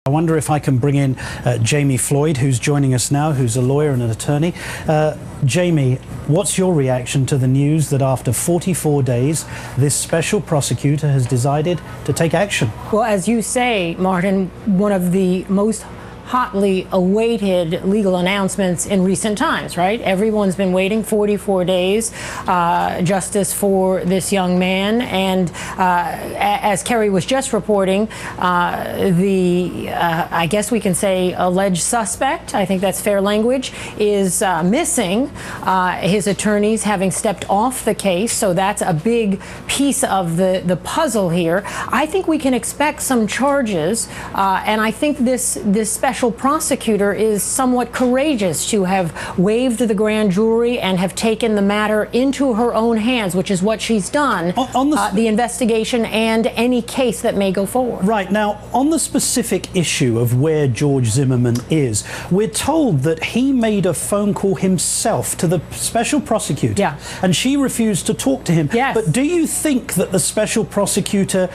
I wonder if I can bring in Jami Floyd, who's joining us now, who's a lawyer and an attorney. Jami, what's your reaction to the news that after 44 days, this special prosecutor has decided to take action? Well, as you say, Martin, one of the most hotly awaited legal announcements in recent times, right? Everyone's been waiting 44 days, justice for this young man. And as Kerry was just reporting, I guess we can say alleged suspect, I think that's fair language, is missing. His attorneys having stepped off the case. So that's a big piece of the puzzle here. I think we can expect some charges. And I think this special prosecutor is somewhat courageous to have waived the grand jury and have taken the matter into her own hands, which is what she's done, on the investigation and any case that may go forward. Right. Now, on the specific issue of where George Zimmerman is, we're told that he made a phone call himself to the special prosecutor, yeah, and she refused to talk to him. Yes. But do you think that the special prosecutor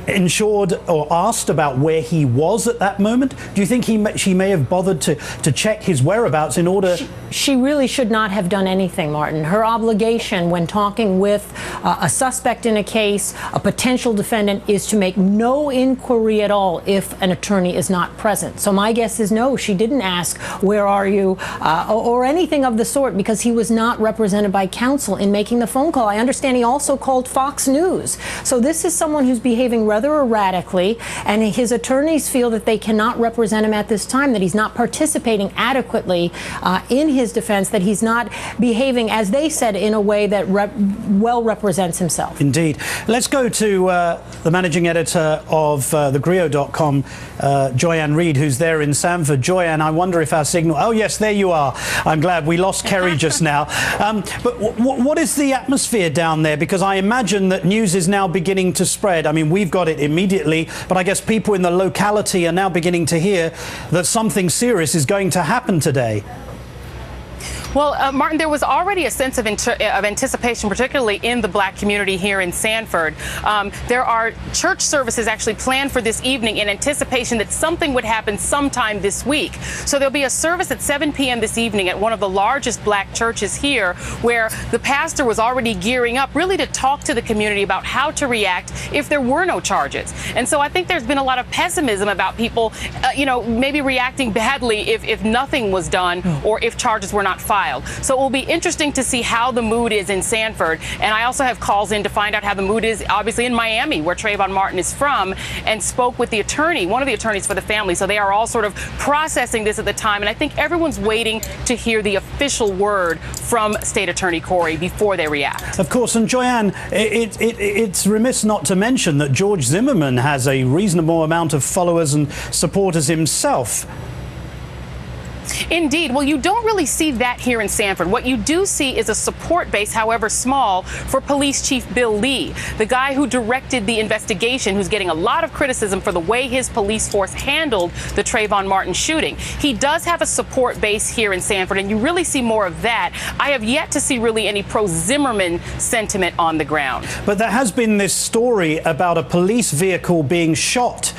ensured or asked about where he was at that moment? Do you think she may have bothered to check his whereabouts in order? She really should not have done anything, Martin. Her obligation when talking with a suspect in a case, a potential defendant, is to make no inquiry at all if an attorney is not present. So my guess is no, she didn't ask, where are you, or anything of the sort, because he was not represented by counsel in making the phone call. I understand he also called Fox News. So this is someone who's behaving rather erratically, and his attorneys feel that they cannot represent him at this time, that he's not participating adequately in his defense, that he's not behaving, as they said, in a way that well represents himself. Indeed. Let's go to the managing editor of thegrio.com, Joyanne Reid, who's there in Sanford. Joyanne, I wonder if our signal... Oh, yes, there you are. I'm glad. We lost Kerry just now. But what is the atmosphere down there? Because I imagine that news is now beginning to spread. I mean, we've got it immediately, but I guess people in the locality are now beginning to hear that something serious is going to happen today. Well, Martin, there was already a sense of anticipation, particularly in the black community here in Sanford. There are church services actually planned for this evening in anticipation that something would happen sometime this week. So there'll be a service at 7 p.m. this evening at one of the largest black churches here, where the pastor was already gearing up really to talk to the community about how to react if there were no charges. And so I think there's been a lot of pessimism about people, maybe reacting badly if nothing was done or if charges were not filed. So it will be interesting to see how the mood is in Sanford. And I also have calls in to find out how the mood is, obviously, in Miami, where Trayvon Martin is from, and spoke with the attorney, one of the attorneys for the family. So they are all sort of processing this at the time. And I think everyone's waiting to hear the official word from State Attorney Corey before they react. Of course. And Joyanne, it's remiss not to mention that George Zimmerman has a reasonable amount of followers and supporters himself. Indeed. Well, you don't really see that here in Sanford. What you do see is a support base, however small, for Police Chief Bill Lee, the guy who directed the investigation, who's getting a lot of criticism for the way his police force handled the Trayvon Martin shooting. He does have a support base here in Sanford, and you really see more of that. I have yet to see really any pro-Zimmerman sentiment on the ground. But there has been this story about a police vehicle being shot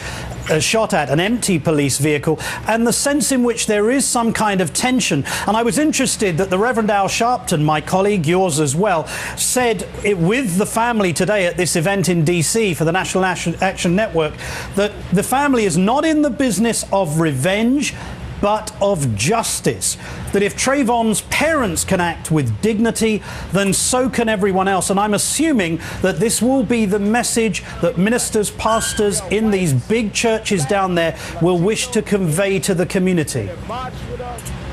at, an empty police vehicle, and the sense in which there is some kind of tension. And I was interested that the Reverend Al Sharpton, my colleague, yours as well, said with the family today at this event in DC for the National Action Network that the family is not in the business of revenge, but of justice. That if Trayvon's parents can act with dignity, then so can everyone else. And I'm assuming that this will be the message that ministers, pastors in these big churches down there will wish to convey to the community.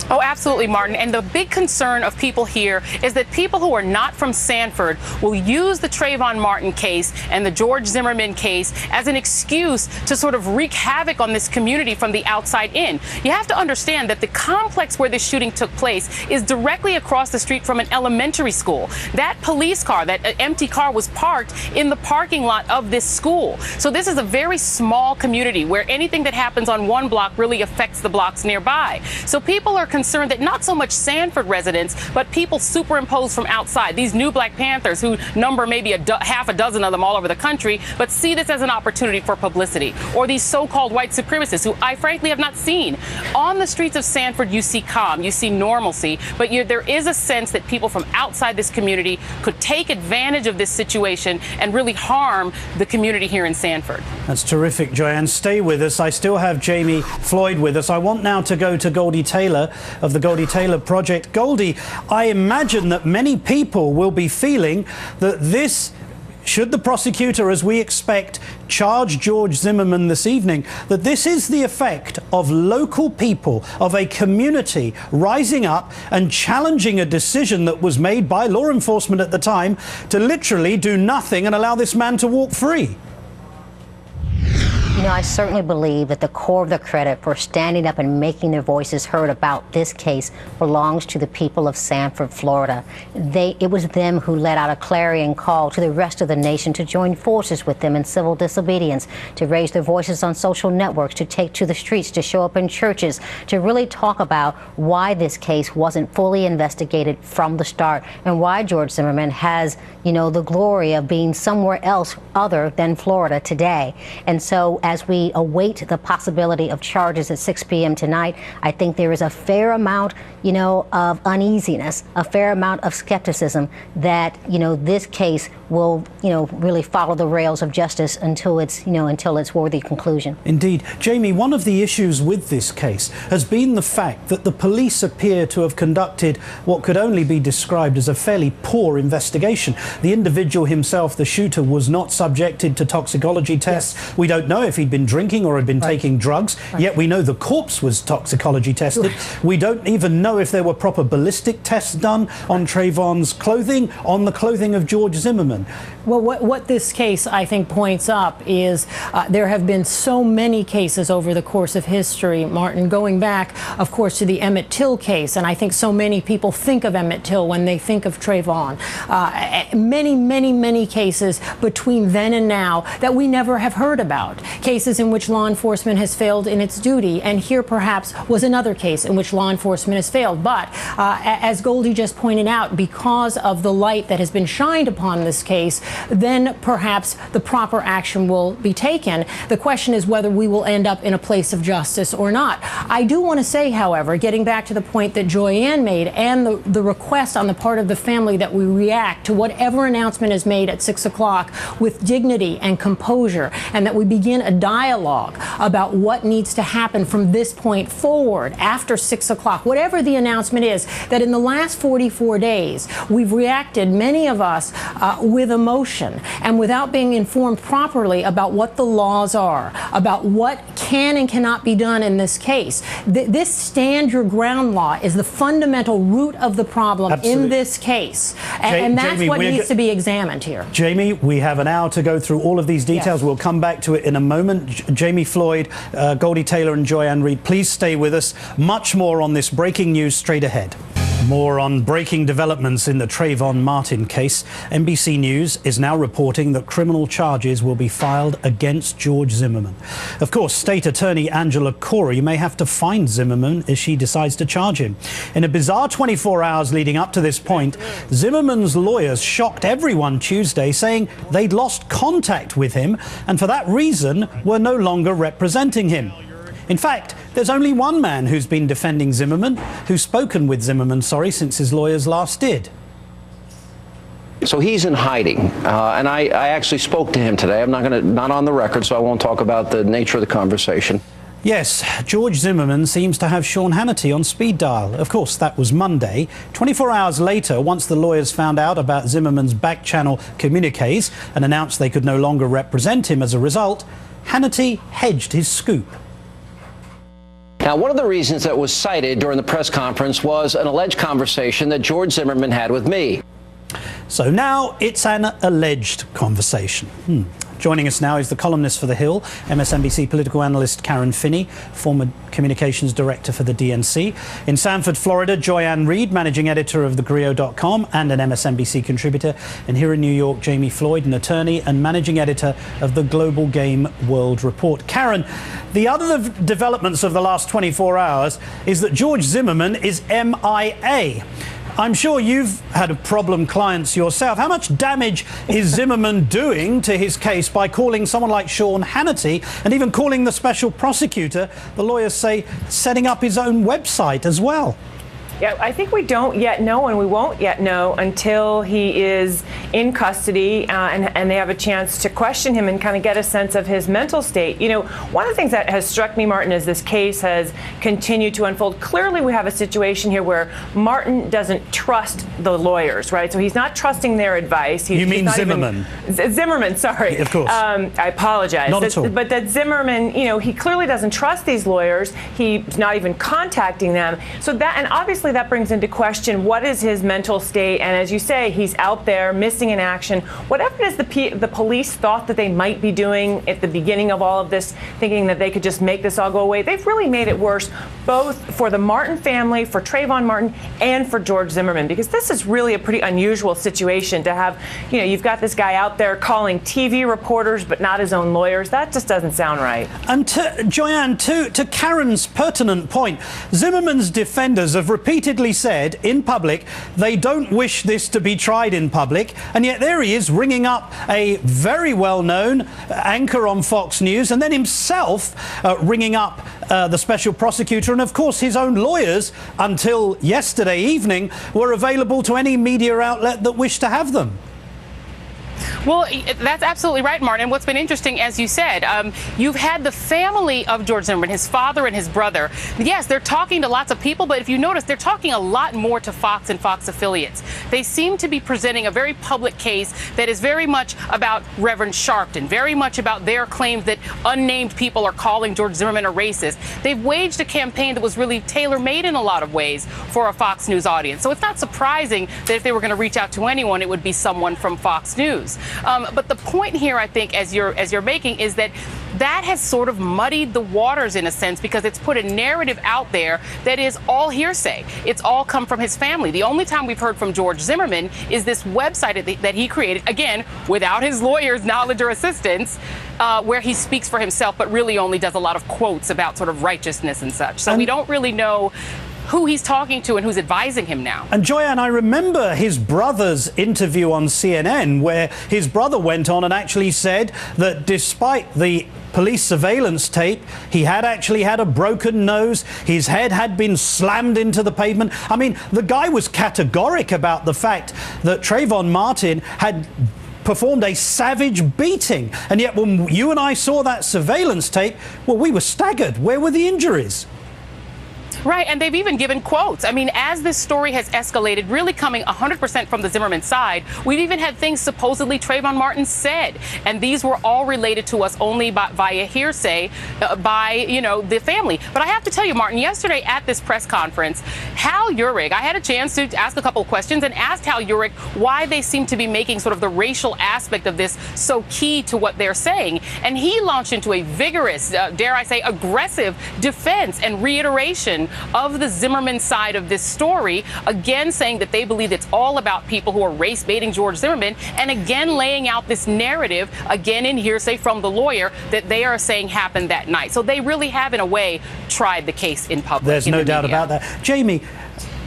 Oh, absolutely, Martin. And the big concern of people here is that people who are not from Sanford will use the Trayvon Martin case and the George Zimmerman case as an excuse to sort of wreak havoc on this community from the outside in. You have to understand that the complex where this shooting took place is directly across the street from an elementary school. That police car, that empty car, was parked in the parking lot of this school. So this is a very small community where anything that happens on one block really affects the blocks nearby. So people are concerned that not so much Sanford residents, but people superimposed from outside, these new Black Panthers who number maybe half a dozen of them all over the country, but see this as an opportunity for publicity, or these so-called white supremacists who I frankly have not seen. On the streets of Sanford, you see calm, you see normalcy, but there is a sense that people from outside this community could take advantage of this situation and really harm the community here in Sanford. That's terrific, Joanne. Stay with us. I still have Jami Floyd with us. I want now to go to Goldie Taylor of the Goldie Taylor Project. Goldie, I imagine that many people will be feeling that this, should the prosecutor, as we expect, charge George Zimmerman this evening, that this is the effect of local people, of a community rising up and challenging a decision that was made by law enforcement at the time to literally do nothing and allow this man to walk free. You know, I certainly believe that the core of the credit for standing up and making their voices heard about this case belongs to the people of Sanford, Florida. It was them who let out a clarion call to the rest of the nation to join forces with them in civil disobedience, to raise their voices on social networks, to take to the streets, to show up in churches, to really talk about why this case wasn't fully investigated from the start and why George Zimmerman has, you know, the glory of being somewhere else other than Florida today. And so as we await the possibility of charges at 6 p.m. tonight, I think there is a fair amount, you know, of uneasiness, a fair amount of skepticism that, you know, this case will, you know, really follow the rails of justice until it's, you know, until its worthy conclusion. Indeed. Jami, one of the issues with this case has been the fact that the police appear to have conducted what could only be described as a fairly poor investigation. The individual himself, the shooter, was not subjected to toxicology tests. Yes. We don't know if he'd been drinking or had been taking drugs, yet we know the corpse was toxicology tested. We don't even know if there were proper ballistic tests done on Trayvon's clothing, on the clothing of George Zimmerman. Well, what this case, I think, points up is there have been so many cases over the course of history, Martin, going back, of course, to the Emmett Till case. And I think so many people think of Emmett Till when they think of Trayvon. Many cases between then and now that we never have heard about. Cases in which law enforcement has failed in its duty. And here, perhaps, was another case in which law enforcement has failed. But as Goldie just pointed out, because of the light that has been shined upon this case, then perhaps the proper action will be taken. The question is whether we will end up in a place of justice or not. I do want to say, however, getting back to the point that Joyanne made and the request on the part of the family that we react to whatever announcement is made at 6 o'clock with dignity and composure, and that we begin a dialogue about what needs to happen from this point forward after 6 o'clock, whatever the announcement is, that in the last 44 days, we've reacted, many of us, with emotion and without being informed properly about what the laws are, about what can and cannot be done in this case. This stand your ground law is the fundamental root of the problem in this case. And that's Jami, what needs to be examined here. Jami, we have an hour to go through all of these details. Yes. We'll come back to it in a moment. Jami Floyd, Goldie Taylor and Joyanne Reid, please stay with us. Much more on this breaking news straight ahead. More on breaking developments in the Trayvon Martin case. NBC News is now reporting that criminal charges will be filed against George Zimmerman. Of course, State Attorney Angela Corey may have to find Zimmerman as she decides to charge him. In a bizarre 24 hours leading up to this point, Zimmerman's lawyers shocked everyone Tuesday, saying they'd lost contact with him and for that reason were no longer representing him. In fact, there's only one man who's been defending Zimmerman, who's spoken with Zimmerman, since his lawyers last did. So he's in hiding, and I actually spoke to him today. I'm not on the record, so I won't talk about the nature of the conversation. Yes, George Zimmerman seems to have Sean Hannity on speed dial. Of course, that was Monday. 24 hours later, once the lawyers found out about Zimmerman's back-channel communiques and announced they could no longer represent him as a result, Hannity hedged his scoop. Now, one of the reasons that was cited during the press conference was an alleged conversation that George Zimmerman had with me. So now it's an alleged conversation. Joining us now is the columnist for The Hill, MSNBC political analyst Karen Finney, former communications director for the DNC. In Sanford, Florida, Joy-Ann Reid, managing editor of thegrio.com and an MSNBC contributor. And here in New York, Jami Floyd, an attorney and managing editor of the Global Game World Report. Karen, the other developments of the last 24 hours is that George Zimmerman is MIA. I'm sure you've had problem clients yourself. How much damage is Zimmerman doing to his case by calling someone like Sean Hannity and even calling the special prosecutor, the lawyers say, setting up his own website as well? Yeah, I think we don't yet know, and we won't yet know until he is in custody and they have a chance to question him and kind of get a sense of his mental state. You know, one of the things that has struck me, Martin, as this case has continued to unfold, clearly we have a situation here where Martin doesn't trust the lawyers, right? So he's not trusting their advice. You mean Zimmerman? Zimmerman, sorry. Of course. I apologize. Not at all. But that Zimmerman, you know, he clearly doesn't trust these lawyers. He's not even contacting them. So that, and obviously that brings into question what is his mental state, and as you say, he's out there missing in action. Whatever it is the police thought that they might be doing at the beginning of all of this, thinking that they could just make this all go away, they've really made it worse, both for the Martin family, for Trayvon Martin, and for George Zimmerman, because this is really a pretty unusual situation to have, you know, you've got this guy out there calling TV reporters but not his own lawyers. That just doesn't sound right. And Joy-Ann, to Karen's pertinent point, Zimmerman's defenders have repeatedly said in public they don't wish this to be tried in public, and yet there he is ringing up a very well-known anchor on Fox News, and then himself ringing up the special prosecutor, and of course his own lawyers until yesterday evening were available to any media outlet that wished to have them. Well, that's absolutely right, Martin. What's been interesting, as you said, you've had the family of George Zimmerman, his father and his brother. Yes, they're talking to lots of people, but if you notice, they're talking a lot more to Fox and Fox affiliates. They seem to be presenting a very public case that is very much about Reverend Sharpton, very much about their claims that unnamed people are calling George Zimmerman a racist. They've waged a campaign that was really tailor-made in a lot of ways for a Fox News audience. So it's not surprising that if they were going to reach out to anyone, it would be someone from Fox News. But the point here, I think, as you're making, is that has sort of muddied the waters in a sense, because it's put a narrative out there that is all hearsay. It's all come from his family. The only time we've heard from George Zimmerman is this website that he created, again, without his lawyer's knowledge or assistance, where he speaks for himself, but really only does a lot of quotes about sort of righteousness and such. So we don't really know who he's talking to and who's advising him now. And Joy-Ann, I remember his brother's interview on CNN, where his brother went on and actually said that despite the police surveillance tape, he had actually had a broken nose, his head had been slammed into the pavement. I mean, the guy was categoric about the fact that Trayvon Martin had performed a savage beating. And yet when you and I saw that surveillance tape, well, we were staggered. Where were the injuries? Right, and they've even given quotes. I mean, as this story has escalated, really coming 100% from the Zimmerman side, we've even had things supposedly Trayvon Martin said, and these were all related to us only via hearsay by, you know, the family. But I have to tell you, Martin, yesterday at this press conference, Hal Urich, I had a chance to ask a couple of questions and asked Hal Urich why they seem to be making sort of the racial aspect of this so key to what they're saying. And he launched into a vigorous, dare I say, aggressive defense and reiteration of the Zimmerman side of this story, again saying that they believe it's all about people who are race baiting George Zimmerman, and again laying out this narrative, again in hearsay from the lawyer, that they are saying happened that night. So they really have, in a way, tried the case in public. There's no doubt about that. Jami,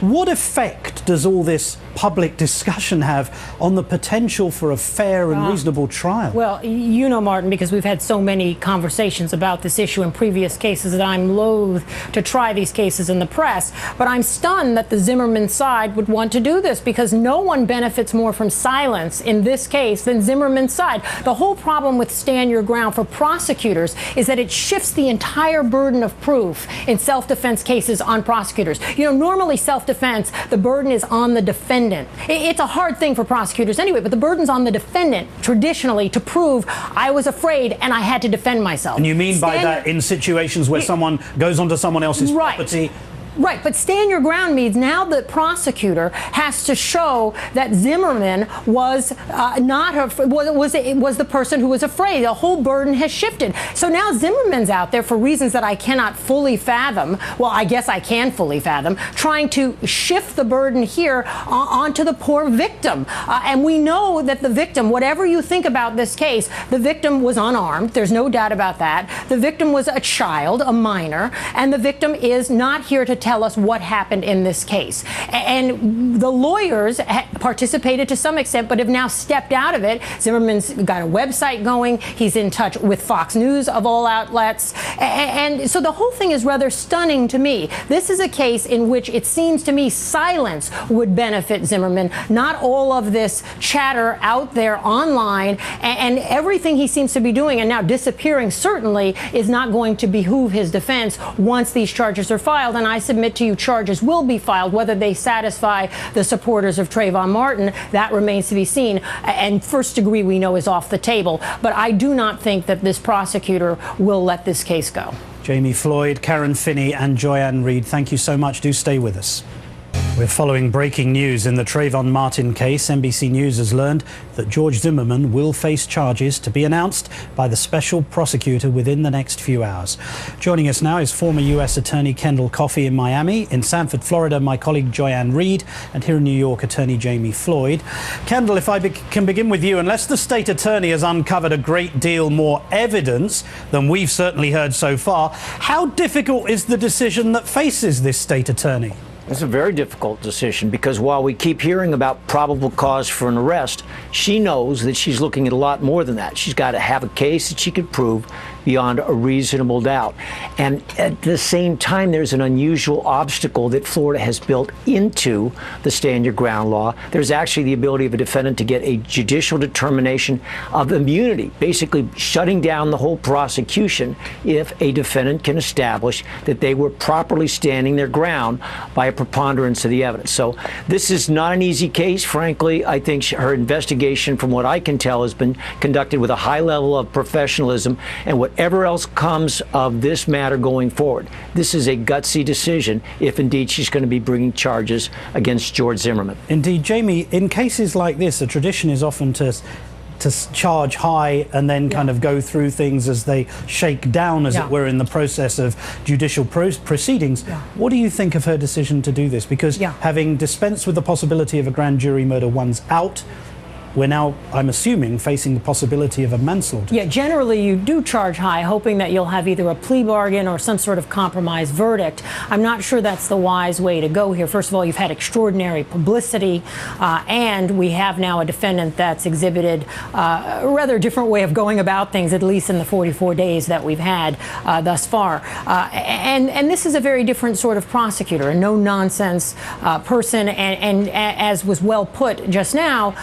what effect does all this public discussion have on the potential for a fair and reasonable trial? Well, you know, Martin, because we've had so many conversations about this issue in previous cases, that I'm loath to try these cases in the press. But I'm stunned that the Zimmerman side would want to do this, because no one benefits more from silence in this case than Zimmerman's side. The whole problem with stand your ground for prosecutors is that it shifts the entire burden of proof in self-defense cases on prosecutors. You know, normally self-defense, the burden is on the defendant. It's a hard thing for prosecutors anyway, but the burden's on the defendant traditionally to prove I was afraid and I had to defend myself. And you mean by that in situations where someone goes onto someone else's property? Right, but stand your ground means now the prosecutor has to show that Zimmerman was was the person who was afraid. The whole burden has shifted. So now Zimmerman's out there for reasons that I cannot fully fathom. Well, I guess I can fully fathom, trying to shift the burden here onto the poor victim. And we know that the victim, whatever you think about this case, the victim was unarmed. There's no doubt about that. The victim was a child, a minor, and the victim is not here to tell us what happened in this case. And the lawyers participated to some extent, but have now stepped out of it. Zimmerman's got a website going. He's in touch with Fox News of all outlets. And so the whole thing is rather stunning to me. This is a case in which it seems to me silence would benefit Zimmerman, not all of this chatter out there online, and everything he seems to be doing and now disappearing certainly is not going to behoove his defense once these charges are filed. And I submit to you charges will be filed. Whether they satisfy the supporters of Trayvon Martin, that remains to be seen. And first degree we know is off the table. But I do not think that this prosecutor will let this case go. Jami Floyd, Karen Finney and Joyanne Reid, thank you so much. Do stay with us. We're following breaking news in the Trayvon Martin case. NBC News has learned that George Zimmerman will face charges to be announced by the special prosecutor within the next few hours. Joining us now is former U.S. Attorney Kendall Coffey in Miami. In Sanford, Florida, my colleague Joyanne Reid. And here in New York, Attorney Jami Floyd. Kendall, if I can begin with you, unless the state attorney has uncovered a great deal more evidence than we've certainly heard so far, how difficult is the decision that faces this state attorney? It's a very difficult decision because while we keep hearing about probable cause for an arrest, she knows that she's looking at a lot more than that. She's got to have a case that she could prove beyond a reasonable doubt. And at the same time, there's an unusual obstacle that Florida has built into the stand your ground law. There's actually the ability of a defendant to get a judicial determination of immunity, basically shutting down the whole prosecution if a defendant can establish that they were properly standing their ground by a preponderance of the evidence. So this is not an easy case. Frankly, I think her investigation, from what I can tell, has been conducted with a high level of professionalism, and whatever else comes of this matter going forward, this is a gutsy decision if indeed she's going to be bringing charges against George Zimmerman. Indeed, Jami, in cases like this, the tradition is often to charge high and then kind of go through things as they shake down, as it were, in the process of judicial proceedings. What do you think of her decision to do this? Because having dispensed with the possibility of a grand jury murder once out, we're now, I'm assuming, facing the possibility of a manslaughter. Yeah, generally you do charge high, hoping that you'll have either a plea bargain or some sort of compromise verdict. I'm not sure that's the wise way to go here. First of all, you've had extraordinary publicity, and we have now a defendant that's exhibited a rather different way of going about things, at least in the 44 days that we've had thus far. And this is a very different sort of prosecutor, a no-nonsense person, and as was well put just now,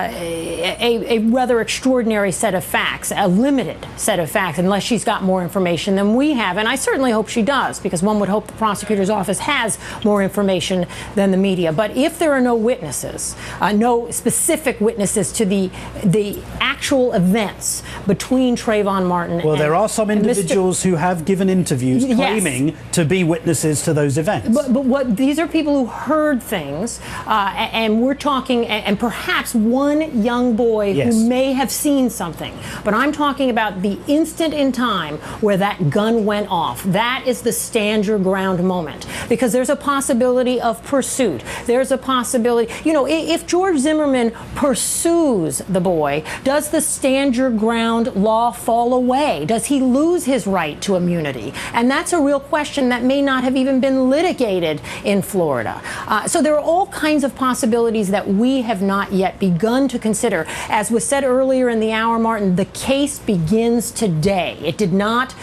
a rather extraordinary set of facts, a limited set of facts, unless she's got more information than we have. And I certainly hope she does, because one would hope the prosecutor's office has more information than the media. But if there are no witnesses, no specific witnesses to the actual events between Trayvon Martin and there are some individuals who have given interviews claiming to be witnesses to those events. But these are people who heard things, and we're talking, and perhaps one young boy who may have seen something. But I'm talking about the instant in time where that gun went off. That is the stand your ground moment, because there's a possibility of pursuit. There's a possibility, you know, if George Zimmerman pursues the boy, does the stand your ground law fall away? Does he lose his right to immunity? And that's a real question that may not have even been litigated in Florida. So there are all kinds of possibilities that we have not yet begun to consider. As was said earlier in the hour, Martin, the case begins today. It did not,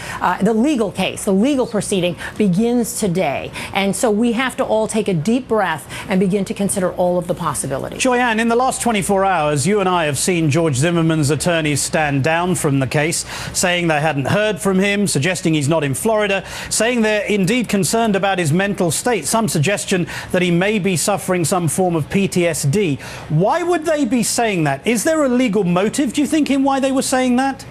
the legal case, the legal proceeding begins today. And so we have to all take a deep breath and begin to consider all of the possibilities. Joyanne, in the last 24 hours, you and I have seen George Zimmerman's attorneys stand down from the case, saying they hadn't heard from him, suggesting he's not in Florida, saying they're indeed concerned about his mental state, some suggestion that he may be suffering some form of PTSD. Why would they be saying that? Is there a legal motive, do you think, in why they were saying that?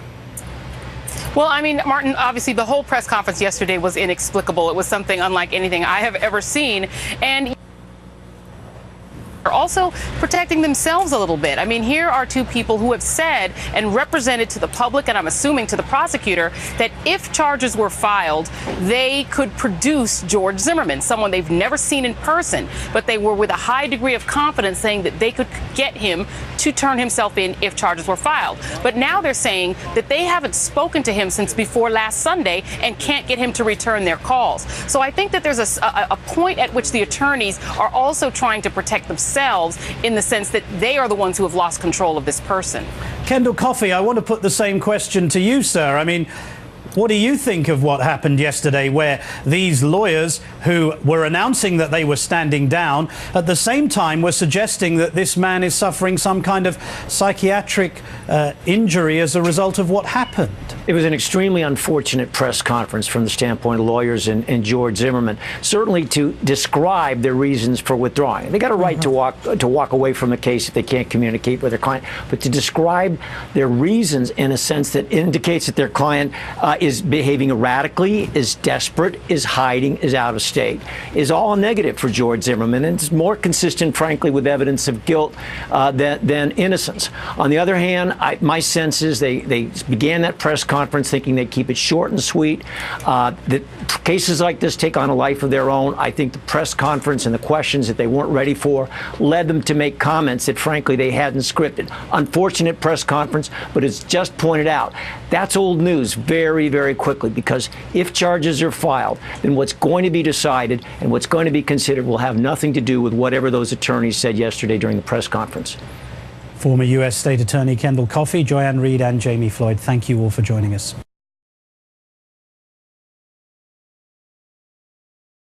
Well, I mean, Martin, obviously the whole press conference yesterday was inexplicable. It was something unlike anything I have ever seen. And are also protecting themselves a little bit. I mean, here are two people who have said and represented to the public, and I'm assuming to the prosecutor, that if charges were filed, they could produce George Zimmerman, someone they've never seen in person, but they were with a high degree of confidence saying that they could get him to turn himself in if charges were filed. But now they're saying that they haven't spoken to him since before last Sunday and can't get him to return their calls. So I think that there's a point at which the attorneys are also trying to protect themselves in the sense that they are the ones who have lost control of this person. Kendall Coffey, I want to put the same question to you, sir. I mean, what do you think of what happened yesterday, where these lawyers who were announcing that they were standing down at the same time were suggesting that this man is suffering some kind of psychiatric injury as a result of what happened? It was an extremely unfortunate press conference from the standpoint of lawyers and George Zimmerman, certainly to describe their reasons for withdrawing. They got a right to walk away from the case if they can't communicate with their client, but to describe their reasons in a sense that indicates that their client is behaving erratically, is desperate, is hiding, is out of state, is all negative for George Zimmerman, and it's more consistent, frankly, with evidence of guilt than innocence. On the other hand, my sense is they began that press conference thinking they'd keep it short and sweet. That cases like this take on a life of their own. I think the press conference and the questions that they weren't ready for led them to make comments that, frankly, they hadn't scripted. Unfortunate press conference, but it's just pointed out, that's old news very, very quickly, because if charges are filed, then what's going to be decided and what's going to be considered will have nothing to do with whatever those attorneys said yesterday during the press conference. Former U.S. State Attorney Kendall Coffey, Joyanne Reid and Jami Floyd, thank you all for joining us.